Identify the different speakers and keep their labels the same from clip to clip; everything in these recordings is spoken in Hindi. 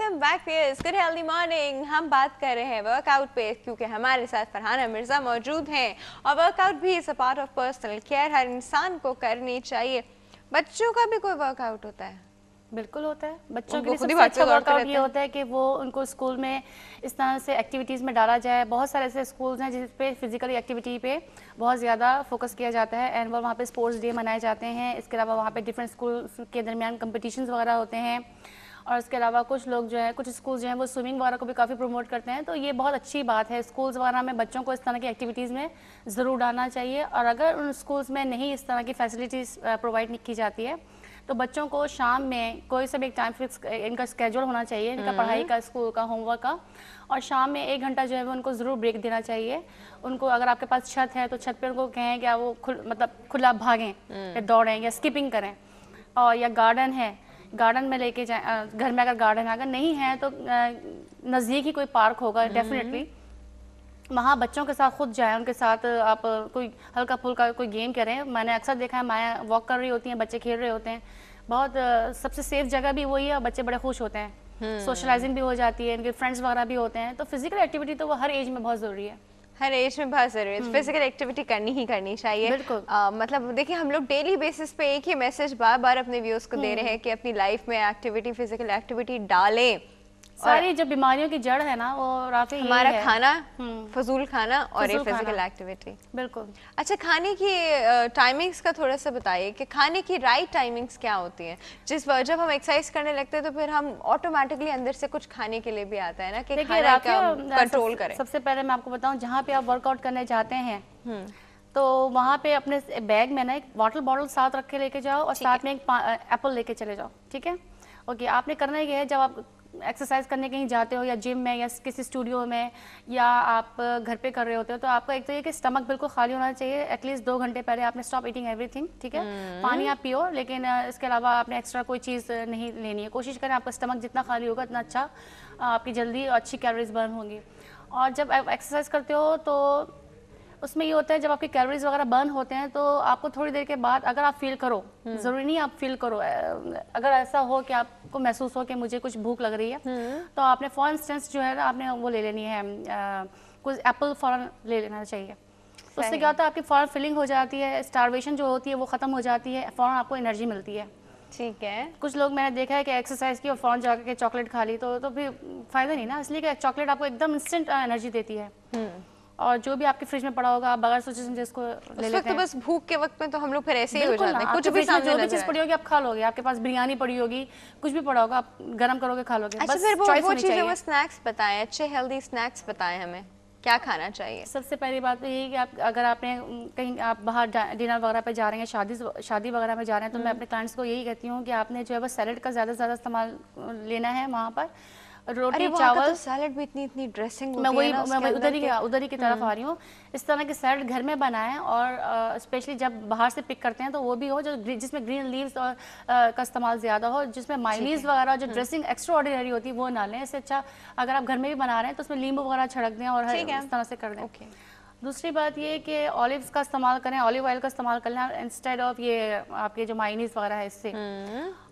Speaker 1: Welcome back viewers, good healthy morning. हम बात कर रहे हैं वर्कआउट पे क्योंकि हमारे साथ फरहाना मिर्जा मौजूद हैं और वर्कआउट भी is a part of personal care, हर इंसान को करनी चाहिए। बच्चों का भी कोई वर्कआउट होता है?
Speaker 2: बिल्कुल होता है। बच्चों के लिए
Speaker 1: खुद ही
Speaker 2: सबसे अच्छा
Speaker 1: भागते दौड़ते
Speaker 2: वर्कआउट
Speaker 1: रहते
Speaker 2: ये
Speaker 1: हैं।
Speaker 2: होता है कि वो उनको स्कूल में इस तरह से एक्टिविटीज़ में डाला जाए। बहुत सारे ऐसे स्कूल्स हैं जिस पे फिजिकली एक्टिविटी पे बहुत ज़्यादा फोकस किया जाता है एंड वहाँ पे स्पोर्ट्स डे मनाए जाते हैं। इसके अलावा वहाँ पे डिफरेंट स्कूल के दरमियान कंपटीशंस वगैरह होते हैं और इसके अलावा कुछ लोग जो है, कुछ स्कूल्स जो हैं वो स्विमिंग वगैरह को भी काफ़ी प्रमोट करते हैं। तो ये बहुत अच्छी बात है। स्कूल्स वगैरह में बच्चों को इस तरह की एक्टिविटीज़ में ज़रूर डालना चाहिए और अगर उन स्कूल्स में नहीं इस तरह की फैसिलिटीज़ प्रोवाइड की जाती है तो बच्चों को शाम में कोई सा भी एक टाइम फिक्स इनका स्केड्यूल होना चाहिए, इनका पढ़ाई का, स्कूल का, होमवर्क का, और शाम में 1 घंटा जो है वो उनको ज़रूर ब्रेक देना चाहिए। उनको अगर आपके पास छत है तो छत पे उनको कहें कि वो खुला भागें या दौड़ें या स्किपिंग करें, और या गार्डन है, गार्डन में लेके जाएं। घर में अगर गार्डन है, अगर नहीं है तो नज़दीक ही कोई पार्क होगा डेफिनेटली, वहाँ बच्चों के साथ खुद जाएं, उनके साथ आप कोई हल्का फुल्का कोई गेम करें। मैंने अक्सर देखा है, माएँ वॉक कर रही होती हैं, बच्चे खेल रहे होते हैं। बहुत सबसे सेफ जगह भी वही है और बच्चे बड़े खुश होते हैं। सोशलाइजिंग भी हो जाती है, इनके फ्रेंड्स वगैरह भी होते हैं। तो फिजिकल एक्टिविटी तो वो हर एज में बहुत ज़रूरी है।
Speaker 1: हर एज में बहुत जरूरी है, फिजिकल एक्टिविटी करनी ही करनी चाहिए।
Speaker 2: बिल्कुल।
Speaker 1: मतलब देखिए, हम लोग डेली बेसिस पे एक ही मैसेज बार बार अपने व्यूअर्स को दे रहे हैं कि अपनी लाइफ में एक्टिविटी, फिजिकल एक्टिविटी डालें।
Speaker 2: सारी जब बीमारियों की जड़ है ना वो राफी
Speaker 1: हमारा
Speaker 2: है।
Speaker 1: खाना, फजूल खाना और ये फिजिकल एक्टिविटी।
Speaker 2: बिल्कुल।
Speaker 1: अच्छा, खाने की टाइमिंग्स का थोड़ा सा बताइए कि खाने की राइट टाइमिंग्स क्या होती हैं? जब हम एक्सरसाइज करने लगते हैं तो फिर हम ऑटोमेटिकली अंदर से कुछ खाने के लिए भी आता है ना कि खाना कंट्रोल करें।
Speaker 2: सबसे पहले मैं आपको बताऊं, जहाँ पे आप वर्कआउट करने जाते हैं तो वहाँ पे अपने बैग में ना एक वाटर बॉटल साथ रख के लेके जाओ और साथ में एक एप्पल लेके चले जाओ, ठीक है? ओके, आपने करना ये है, जब आप एक्सरसाइज करने कहीं जाते हो या जिम में या किसी स्टूडियो में या आप घर पे कर रहे होते हो, तो आपका एक तो ये कि स्टमक बिल्कुल खाली होना चाहिए। एटलीस्ट 2 घंटे पहले आपने स्टॉप ईटिंग एवरीथिंग, ठीक है? पानी आप पियो, लेकिन इसके अलावा आपने एक्स्ट्रा कोई चीज़ नहीं लेनी है। कोशिश करें आपका स्टमक जितना खाली होगा उतना अच्छा, आपकी जल्दी अच्छी कैलोरीज बर्न होंगी। और जब आप एक्सरसाइज करते हो तो उसमें ये होता है, जब आपके कैलोरीज वगैरह बर्न होते हैं तो आपको थोड़ी देर के बाद अगर आप फील करो, ज़रूरी नहीं आप फील करो, अगर ऐसा हो कि आपको महसूस हो कि मुझे कुछ भूख लग रही है तो आपने फॉर इंस्टेंस जो है ना, आपने वो ले लेनी है, कुछ एप्पल फ़ौरन ले लेना चाहिए। तो उससे क्या होता है, आपकी फ़ौरन फीलिंग हो जाती है, स्टारवेशन जो होती है वो ख़त्म हो जाती है, फ़ौरन आपको एनर्जी मिलती है।
Speaker 1: ठीक है।
Speaker 2: कुछ लोग मैंने देखा है कि एक्सरसाइज की और फ़ौरन जाकर के चॉकलेट खा ली तो फिर फ़ायदा नहीं ना, इसलिए कि चॉकलेट आपको एकदम इंस्टेंट एनर्जी देती है। और जो भी आपके फ्रिज में पड़ा होगा आप बगैर सोचे समझे इसको ले लेते हैं।
Speaker 1: बस भूख के वक्त में तो हम लोग फिर ऐसे ही हो जाते हैं, कुछ भी
Speaker 2: सामने जो भी चीज़ पड़ी होगी आप खा लोगे। आपके पास बिरयानी पड़ी होगी, कुछ भी पड़ा होगा आप गरम करोगे, खा लोगे।
Speaker 1: अच्छा, फिर वो चीज़ें, वो स्नैक्स बताएं, अच्छे हेल्दी स्नैक्स बताएं हमें, क्या खाना चाहिए?
Speaker 2: सबसे पहली बात तो यही कि आप अगर आपने कहीं आप बाहर डिनर वगैरह पे जा रहे हैं, शादी वगैरह में जा रहे हैं, तो मैं अपने क्लाइंट्स को यही कहती हूँ कि आपने जो है वो सैलेड का ज़्यादा से ज़्यादा इस्तेमाल लेना है। वहाँ पर रोटी, चावल,
Speaker 1: तो सैलेड भी इतनी ड्रेसिंग होती है ना,
Speaker 2: मैं उधर ही की तरफ आ रही हूँ। इस तरह के सैलेड घर में बनाएं और स्पेशली जब बाहर से पिक करते हैं तो वो भी हो जो जिसमें ग्रीन लीव्स और का इस्तेमाल ज़्यादा हो, जिसमें मायोनीज वगैरह जो ड्रेसिंग एक्स्ट्रा ऑर्डिनरी होती है वो ना लें। इससे अच्छा अगर आप घर में भी बना रहे हैं तो उसमें नींबू वगैरह छिड़क दें और इस तरह से कर दें। दूसरी बात ये कि ऑलिव्स का इस्तेमाल करें, ऑलिव ऑयल का इस्तेमाल करना इंस्टेड ऑफ ये आपके जो मायोनीज वगैरह है इससे।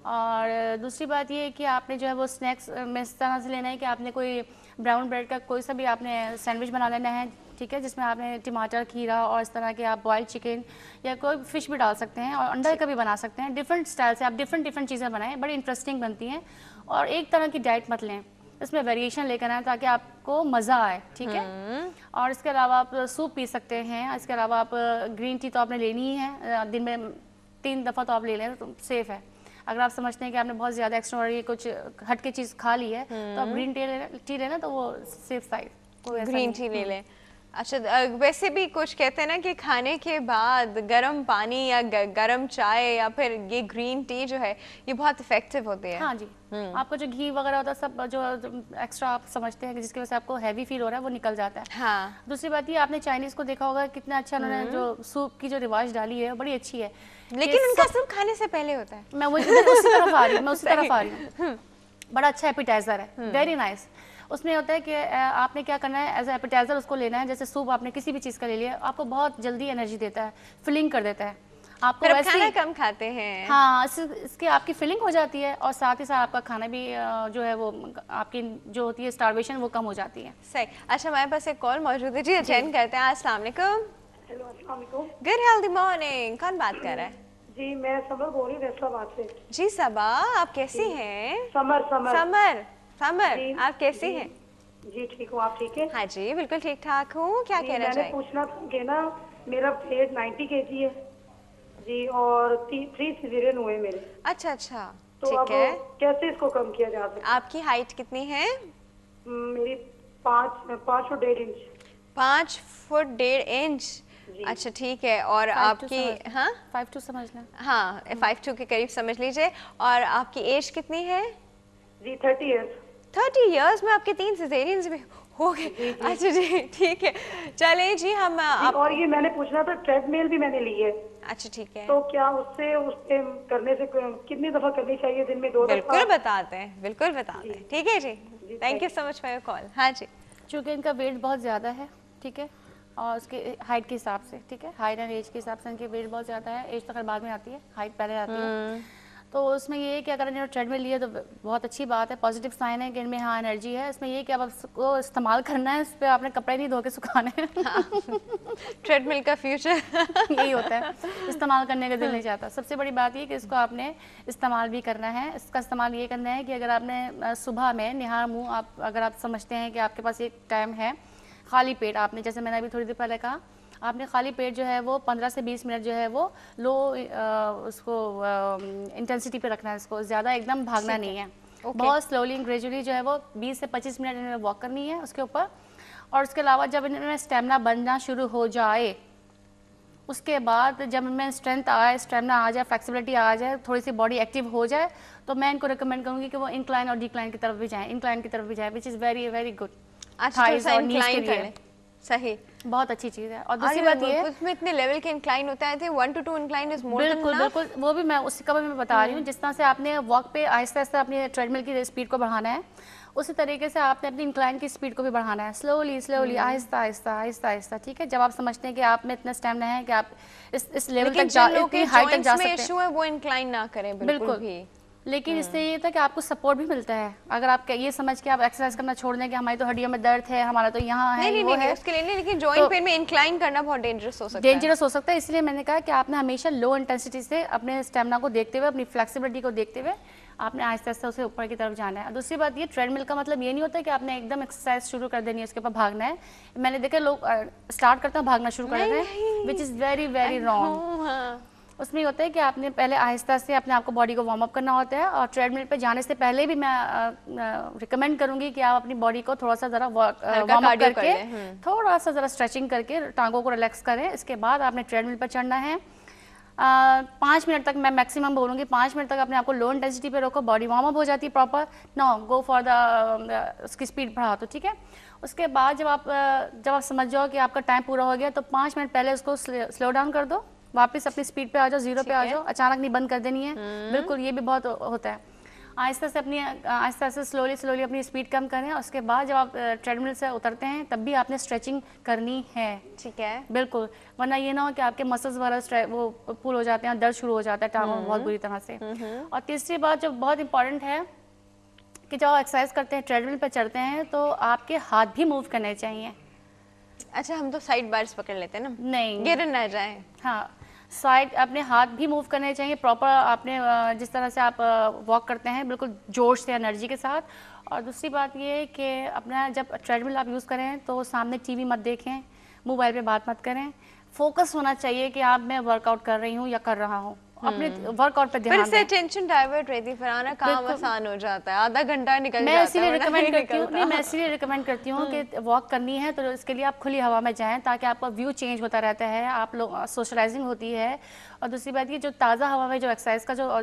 Speaker 2: और दूसरी बात ये है कि आपने जो है वो स्नैक्स में इस तरह से लेना है कि आपने कोई ब्राउन ब्रेड का कोई सा भी आपने सैंडविच बना लेना है, ठीक है, जिसमें आपने टमाटर, खीरा और इस तरह के आप बॉइल्ड चिकन या कोई फिश भी डाल सकते हैं और अंडा का भी बना सकते हैं। डिफरेंट स्टाइल से आप डिफरेंट चीज़ें बनाएं, बड़ी इंटरेस्टिंग बनती हैं। और एक तरह की डाइट मत लें, इसमें वेरिएशन लेकर आए ताकि आपको मज़ा आए, ठीक है? और इसके अलावा आप सूप पी सकते हैं। इसके अलावा आप ग्रीन टी तो आपने लेनी ही है, दिन में 3 दफ़ा तो आप ले लें तो सेफ़ है। अगर आप समझते हैं कि आपने बहुत ज़्यादा एक्स्ट्राऑर्डिनरी कुछ हट के चीज़ खा ली है तो आप ग्रीन टी लेना तो वो सेफ साइड,
Speaker 1: ग्रीन टी ले लें। अच्छा, वैसे भी कुछ कहते हैं ना कि खाने के बाद गर्म पानी या गर्म चाय या फिर ये ग्रीन टी जो है ये बहुत इफेक्टिव होती है।
Speaker 2: हाँ जी, आपका जो घी वगैरह होता है सब जो एक्स्ट्रा आप समझते हैं कि जिसकी वजह से आपको हैवी फील हो रहा है वो निकल जाता है।
Speaker 1: हाँ।
Speaker 2: दूसरी बात ये, आपने चाइनीज को देखा होगा कितना अच्छा उन्होंने जो सूप की जो रिवाज डाली है बड़ी अच्छी है,
Speaker 1: लेकिन उनका सूप खाने से पहले होता है।
Speaker 2: मैं उसी तरफ आ रही हूँ। बड़ा अच्छा एपिटाइजर है, वेरी नाइस। उसमें होता है कि आपने क्या करना है, एज एपिटाइजर उसको लेना है। जैसे सूप आपने किसी भी चीज़ का ले लिया, आपको बहुत जल्दी एनर्जी देता है, फिलिंग कर देता है। आपको
Speaker 1: फिर आप
Speaker 2: वैसे
Speaker 1: खाना
Speaker 2: ही
Speaker 1: कम खाते हैं।
Speaker 2: हाँ, इसकी आपकी फीलिंग हो जाती है और साथ ही साथ आपका खाना भी जो है वो आपकी जो होती है स्टार्वेशन वो कम हो जाती है।
Speaker 1: सही। अच्छा, हमारे पास एक कॉल मौजूद है जी, अटेंड करते हैं। अस्सलाम वालेकुम।
Speaker 3: हेलो अस्सलाम वालेकुम।
Speaker 1: Good healthy morning. कौन बात कर रहा है?
Speaker 3: जी मैं समर बोल रही हूँ फैसलाबाद से।
Speaker 1: जी सबा, आप कैसी हैं?
Speaker 3: Summer summer
Speaker 1: summer. समर,
Speaker 3: जी
Speaker 1: आप कैसी
Speaker 3: जी
Speaker 1: हैं?
Speaker 3: जी ठीक हूँ, आप ठीक है?
Speaker 1: हाँ जी, बिल्कुल ठीक ठाक हूँ। क्या
Speaker 3: जी
Speaker 1: कहना
Speaker 3: मैंने
Speaker 1: चाहिए?
Speaker 3: पूछना था कि ना मेरा वेट 90 केजी है जी, और 3 सिजेरियन हुए मेरे,
Speaker 1: अच्छा अच्छा,
Speaker 3: तो अब
Speaker 1: ठीक है।
Speaker 3: कैसे इसको कम किया जा सकता है?
Speaker 1: आपकी हाइट कितनी है?
Speaker 3: मेरी 5 और 1.5 इंच।
Speaker 1: 5 foot 1.5 inch.
Speaker 3: जी
Speaker 1: अच्छा ठीक है। और
Speaker 2: 5
Speaker 1: आपकी, हाँ
Speaker 2: 5 समझ लें।
Speaker 1: हाँ 5'2" के करीब समझ लीजिए। और आपकी एज कितनी है?
Speaker 3: जी 30 ईयर्स।
Speaker 1: 30 इयर्स में आपके 3 सिजेरियंस भी हो गए?
Speaker 3: जी जी
Speaker 1: अच्छा जी, ठीक है। चलिए जी, हम
Speaker 3: जी,
Speaker 1: आप,
Speaker 3: और ये मैंने पूछना था, ट्रेडमिल भी मैंने ली है,
Speaker 1: अच्छा ठीक है,
Speaker 3: तो क्या उससे करने से कितनी दफा करनी चाहिए? दिन में 2 दफा?
Speaker 1: बिल्कुल बताते हैं, बिल्कुल बताते हैं। ठीक है जी।
Speaker 3: जी,
Speaker 1: thank you
Speaker 3: thank
Speaker 1: so much for your call. हाँ जी।
Speaker 2: चूँकि इनका वेट बहुत ज़्यादा है, ठीक है, और उसके हाइट के हिसाब से, ठीक है, हाइट एंड एज के हिसाब से इनके वेट बहुत ज़्यादा है। एज तो खैर बाद में आती है, हाइट पहले आती है। तो उसमें ये है कि अगर इन्होंने ट्रेडमिल लिया तो बहुत अच्छी बात है, पॉजिटिव साइन है कि इनमें हाँ एनर्जी है। इसमें ये कि अब उसको इस्तेमाल करना है, इस पर आपने कपड़े नहीं धो के सुखाने हैं।
Speaker 1: ट्रेडमिल का फ्यूचर।
Speaker 2: यही होता है, इस्तेमाल करने का दिल नहीं चाहता। सबसे बड़ी बात ये कि इसको आपने इस्तेमाल भी करना है। इसका इस्तेमाल ये करना है कि अगर आपने सुबह में निहार मुँह आप अगर आप समझते हैं कि आपके पास एक टाइम है, खाली पेट आपने, जैसे मैंने अभी थोड़ी देर पहले कहा, आपने खाली पेट जो है वो 15 से 20 मिनट जो है वो लो उसको इंटेंसिटी पे रखना है। इसको ज़्यादा एकदम भागना नहीं है, बहुत स्लोली ग्रेजुअली जो है वो 20 से 25 मिनट इन्हें वॉक करनी है उसके ऊपर। और उसके अलावा जब इनमें स्टेमिना बनना शुरू हो जाए, उसके बाद जब इनमें स्ट्रेंथ आए, स्टेमिना आ जाए, फ्लेक्सिबिलिटी आ जाए, थोड़ी सी बॉडी एक्टिव हो जाए, तो मैं इनको रिकमेंड करूँगी कि वो इंक्लाइन और डिक्लाइन की तरफ भी जाएँ, इंक्लाइन की तरफ भी जाए, which is very very good.
Speaker 1: अच्छा, थोड़ा सा इंक्लाइन कर लें। सही,
Speaker 2: बहुत अच्छी चीज़ है। और दूसरी बात ये है,
Speaker 1: उसमें इतने लेवल के इंक्लाइन होता है, 1 to 2 incline is more than
Speaker 2: बिल्कुल
Speaker 1: इनफ।
Speaker 2: बिल्कुल, वो भी मैं उसी का भी मैं बता रही हूँ। जिस तरह से आपने वॉक पे आहिस्ता आहिस्ता अपनी ट्रेडमिल की स्पीड को बढ़ाना है, उसी तरीके से आपने अपनी इंक्लाइन की स्पीड को भी बढ़ाना है, स्लोली स्लोली, आहिस्ता आहिस्ता आहिस्ता आहिस्ता, ठीक है। जब आप समझते हैं कि आप में इतना स्टेमिना है कि आप इस लेवल तक जा, इतनी हाइट तक जा सकते हैं,
Speaker 1: इशू है वो इंक्लाइन ना करें बिल्कुल भी।
Speaker 2: लेकिन इससे ये था कि आपको सपोर्ट भी मिलता है। अगर आप ये समझ के आप एक्सरसाइज करना छोड़ दें कि हमारी तो हड्डियों में दर्द है, हमारा तो यहाँ है, वो है,
Speaker 1: उसके लिए नहीं, लेकिन जॉइंट पेन में इंक्लाइन करना बहुत डेंजरस हो सकता है।
Speaker 2: डेंजरस हो सकता है। इसलिए मैंने कहा कि आपने हमेशा लो इंटेंसिटी से अपने स्टेमिना को देखते हुए, अपनी फ्लेक्सिबिलिटी को देखते हुए आपने आहिस्ता आहिस्ता उसे ऊपर की तरफ जाना है। दूसरी बात ये, ट्रेडमिल का मतलब ये नहीं होता कि आपने एकदम एक्सरसाइज शुरू कर देनी है, उसके ऊपर भागना है। मैंने देखा लोग स्टार्ट करते हैं भागना शुरू कर देते हैं, which is very very wrong. उसमें ये होता है कि आपने पहले आहिस्ता से अपने आपको बॉडी को वार्म अप करना होता है। और ट्रेडमिल पे जाने से पहले भी मैं रिकमेंड करूंगी कि आप अपनी बॉडी को थोड़ा सा ज़रा वार्म अप करके, थोड़ा सा ज़रा स्ट्रेचिंग करके टांगों को रिलैक्स करें। इसके बाद आपने ट्रेडमिल पर चढ़ना है। 5 मिनट तक मैं मैक्सिमम बोलूँगी, 5 मिनट तक अपने आपको लो इंटेंसिटी पे रखो, बॉडी वार्म अप हो जाती है proper. No go for the उसकी स्पीड बढ़ा दो, ठीक है। उसके बाद जब आप समझ जाओ कि आपका टाइम पूरा हो गया, तो 5 मिनट पहले उसको स्लो डाउन कर दो, वापस अपनी स्पीड पे आ जाओ, 0 पे आ जाओ। अचानक नहीं बंद कर देनी है, बिल्कुल, ये भी बहुत होता है। आहिस्ता से स्लोली स्लोली अपनी स्पीड कम करें। उसके बाद जब आप ट्रेडमिल से उतरते हैं तब भी आपने स्ट्रेचिंग करनी है,
Speaker 1: ठीक है,
Speaker 2: बिल्कुल। वरना ये ना हो कि आपके मसल्स वगैरह वो पुल हो जाते हैं, दर्द शुरू हो जाता है टांगों में बहुत बुरी तरह से। और तीसरी बात जो बहुत इंपॉर्टेंट है कि जब आप एक्सरसाइज करते हैं, ट्रेडमिल पर चढ़ते हैं, तो आपके हाथ भी मूव करने चाहिए।
Speaker 1: अच्छा, हम तो साइड बार्स पकड़ लेते हैं ना,
Speaker 2: नहीं
Speaker 1: गिर ना जाए।
Speaker 2: हाँ, साइड अपने हाथ भी मूव करने चाहिए प्रॉपर। आपने जिस तरह से आप वॉक करते हैं, बिल्कुल जोश से, एनर्जी के साथ। और दूसरी बात ये है कि अपना जब ट्रेडमिल आप यूज़ करें तो सामने टीवी मत देखें, मोबाइल पे बात मत करें। फोकस होना चाहिए कि आप मैं वर्कआउट कर रही हूँ या कर रहा हूँ, अपने वर्कआउट पे ध्यान दें।
Speaker 1: फिर से टेंशन डाइवर्ट रहती है, फरहाना काम आसान हो जाता है, आधा घंटा निकल जाता है।
Speaker 2: मैं इसीलिए रिकमेंड करती हूँ कि वॉक करनी है तो इसके लिए आप खुली हवा में जाएं, ताकि आपका व्यू चेंज होता रहता है, आप लोग सोशलाइजिंग होती है। और दूसरी बात ये, जो ताज़ा हवा में जो एक्सरसाइज का जो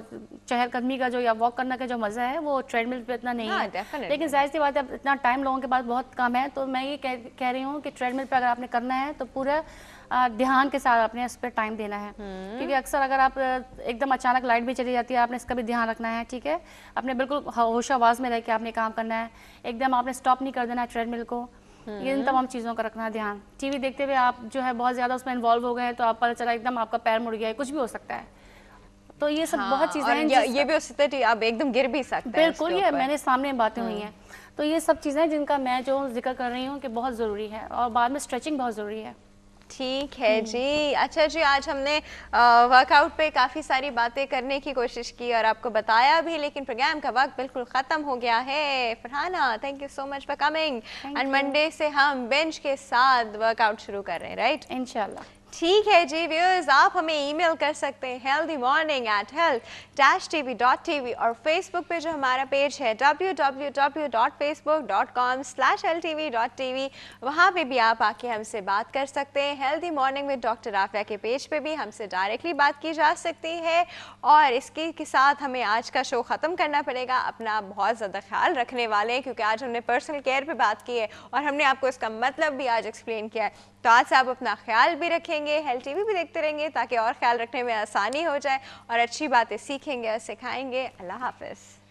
Speaker 2: चहलकदमी का जो या वॉक करने का जो मज़ा है वो ट्रेडमिल पे इतना नहीं है। लेकिन जाहिर सी बात है, अब इतना टाइम लोगों के पास बहुत कम है, तो मैं ये कह रही हूँ कि ट्रेडमिल पर अगर आपने करना है तो पूरा ध्यान के साथ आपने इस पर टाइम देना है। क्योंकि अक्सर अगर आप एकदम अचानक लाइट भी चली जाती है, आपने इसका भी ध्यान रखना है, ठीक है। अपने बिल्कुल होश आवाज़ में रह के आपने काम करना है, एकदम आपने स्टॉप नहीं कर देना है ट्रेडमिल को। ये इन तमाम चीज़ों का रखना ध्यान। टीवी देखते हुए आप जो है बहुत ज़्यादा उसमें इन्वॉल्व हो गए हैं तो आप पता चला एकदम आपका पैर मुड़ गया है, कुछ भी हो सकता है। तो ये सब बहुत चीज़ें हैं
Speaker 1: ये भी हो सकता है आप एकदम गिर भी सकते हैं।
Speaker 2: बिल्कुल, ये मैंने सामने बातें हुई हैं। तो ये सब चीज़ें जिनका मैं जो जिक्र कर रही हूँ कि बहुत ज़रूरी है, और बाद में स्ट्रेचिंग बहुत ज़रूरी है।
Speaker 1: ठीक है जी। अच्छा जी, आज हमने वर्कआउट पे काफ़ी सारी बातें करने की कोशिश की और आपको बताया भी, लेकिन प्रोग्राम का वक्त बिल्कुल ख़त्म हो गया है। Farhana, thank you so much for coming. And Monday से हम बेंच के साथ वर्कआउट शुरू कर रहे हैं, राइट?
Speaker 2: इंशाल्लाह।
Speaker 1: ठीक है जी व्यूअर्स, आप हमें ईमेल कर सकते हैं healthymorning@health-tv.tv और फेसबुक पे जो हमारा पेज है www.facebook.com/healthtv.tv, वहाँ पे भी आप आके हमसे बात कर सकते हैं। Healthy morning with doctor Afiya के पेज पे भी हमसे डायरेक्टली बात की जा सकती है। और इसके के साथ हमें आज का शो ख़त्म करना पड़ेगा। अपना बहुत ज़्यादा ख्याल रखने वाले हैं, क्योंकि आज हमने पर्सनल केयर पे बात की है और हमने आपको इसका मतलब भी आज एक्सप्लेन किया है। तो आज से आप अपना ख्याल भी रखेंगे, हेल्थ टीवी भी देखते रहेंगे ताकि और ख्याल रखने में आसानी हो जाए और अच्छी बातें सीखेंगे और सिखाएंगे। अल्लाह हाफ़िज़।